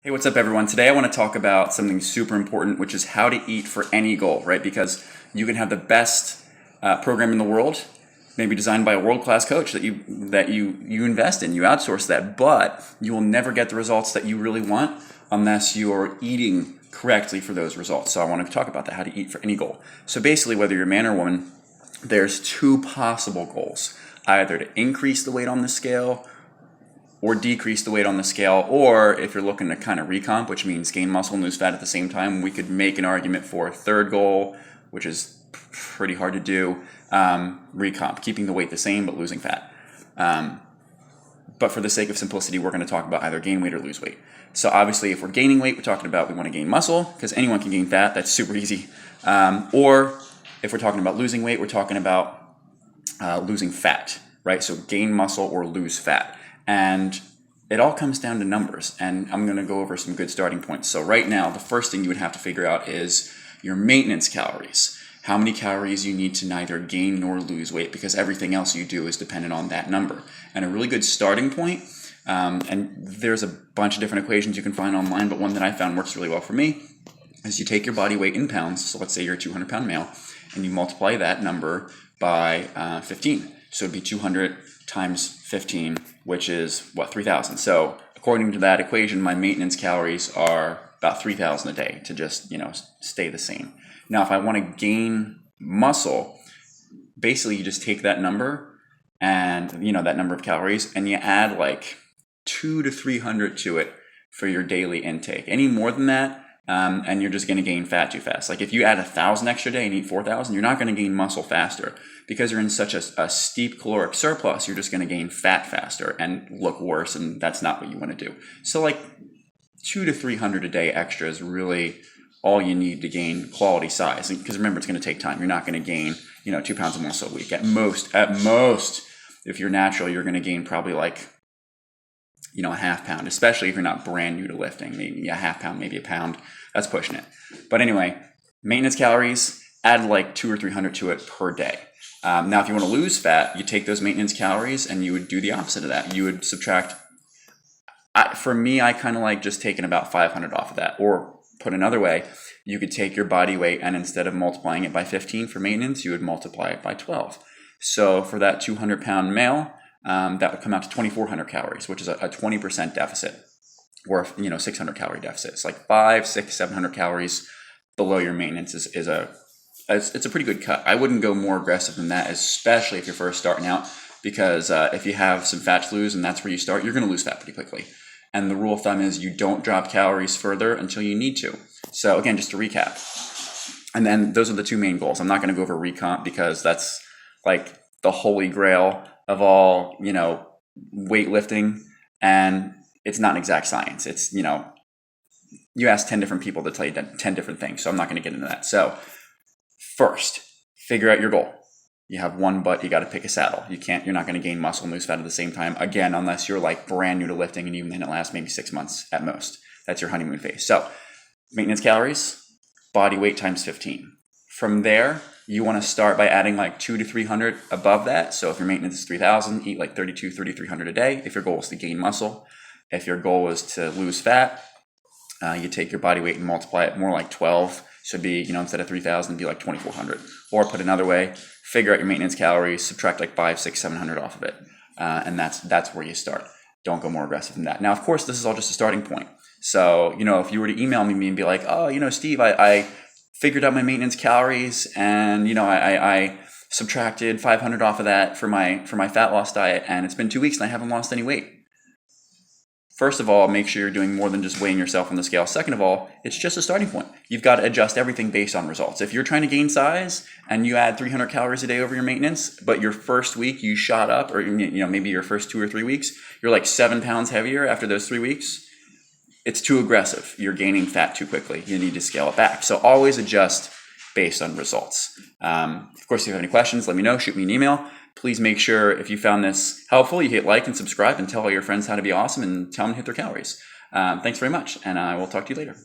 Hey, what's up everyone? Today I want to talk about something super important, which is how to eat for any goal, right? Because you can have the best program in the world, maybe designed by a world-class coach that you invest in, you outsource that, but you will never get the results that you really want unless you're eating correctly for those results. So I want to talk about that, how to eat for any goal. So basically, whether you're a man or woman, there's two possible goals, either to increase the weight on the scale or decrease the weight on the scale, or if you're looking to kind of recomp, which means gain muscle and lose fat at the same time, we could make an argument for a third goal, which is pretty hard to do, recomp, keeping the weight the same but losing fat. But for the sake of simplicity, we're going to talk about either gain weight or lose weight. So obviously, if we're gaining weight, we're talking about we want to gain muscle, because anyone can gain fat. That's super easy. Or if we're talking about losing weight, we're talking about losing fat, right? So gain muscle or lose fat. And it all comes down to numbers, and I'm going to go over some good starting points. So right now, the first thing you would have to figure out is your maintenance calories. How many calories you need to neither gain nor lose weight, because everything else you do is dependent on that number. And a really good starting point, and there's a bunch of different equations you can find online, but one that I found works really well for me, is you take your body weight in pounds, so let's say you're a 200-pound male, and you multiply that number by 15. So it'd be 200 times 15, which is, what, 3,000. So according to that equation, my maintenance calories are about 3,000 a day to just, stay the same. Now, if I want to gain muscle, basically you just take that number and, that number of calories, and you add like 200 to 300 to it for your daily intake. Any more than that, and you're just going to gain fat too fast. Like if you add 1,000 extra a day and eat 4,000, you're not going to gain muscle faster because you're in such a steep caloric surplus. You're just going to gain fat faster and look worse, and that's not what you want to do. So like 200 to 300 a day extra is really all you need to gain quality size. Because remember, it's going to take time. You're not going to gain 2 pounds of muscle a week. At most, if you're natural, you're going to gain probably like a half pound, especially if you're not brand new to lifting. Maybe a half pound, maybe a pound. That's pushing it. But anyway, maintenance calories, add like 200 or 300 to it per day. Now, if you want to lose fat, you take those maintenance calories and you would do the opposite of that. You would subtract. For me, I kind of like just taking about 500 off of that. Or put another way, you could take your body weight and instead of multiplying it by 15 for maintenance, you would multiply it by 12. So for that 200-pound male, that would come out to 2,400 calories, which is a 20% deficit, or 600 calorie deficit. It's like 500, 600, 700 calories below your maintenance it's a pretty good cut. I wouldn't go more aggressive than that, especially if you're first starting out, because if you have some fat to lose and that's where you start, you're going to lose fat pretty quickly. And the rule of thumb is you don't drop calories further until you need to. So again, just to recap, and then those are the two main goals. I'm not going to go over recomp because that's like the holy grail of all, weightlifting, and it's not an exact science. It's, you ask 10 different people to tell you 10 different things. So I'm not going to get into that. So first, figure out your goal. You have one butt, you got to pick a saddle. You're not going to gain muscle and lose fat at the same time. Again, unless you're like brand new to lifting and even then it lasts maybe 6 months at most. That's your honeymoon phase. So maintenance calories, body weight times 15. From there, you want to start by adding like 200 to 300 above that. So if your maintenance is 3,000, eat like 3,300 a day. If your goal is to gain muscle, if your goal is to lose fat, you take your body weight and multiply it more like 12. So it'd be, instead of 3,000, it'd be like 2,400. Or put another way, figure out your maintenance calories, subtract like 500, 600, 700 off of it. And that's where you start. Don't go more aggressive than that. Now, of course, this is all just a starting point. So, if you were to email me and be like, oh, Steve, I figured out my maintenance calories and, I subtracted 500 off of that for my fat loss diet, and it's been 2 weeks and I haven't lost any weight. First of all, make sure you're doing more than just weighing yourself on the scale. Second of all, it's just a starting point. You've got to adjust everything based on results. If you're trying to gain size and you add 300 calories a day over your maintenance, but your first week you shot up, or maybe your first 2 or 3 weeks, you're like 7 pounds heavier after those 3 weeks, it's too aggressive. You're gaining fat too quickly. You need to scale it back. So always adjust based on results. Of course, if you have any questions, let me know. Shoot me an email. Please make sure if you found this helpful, you hit like and subscribe and tell all your friends how to be awesome and tell them to hit their calories. Thanks very much, and I will talk to you later.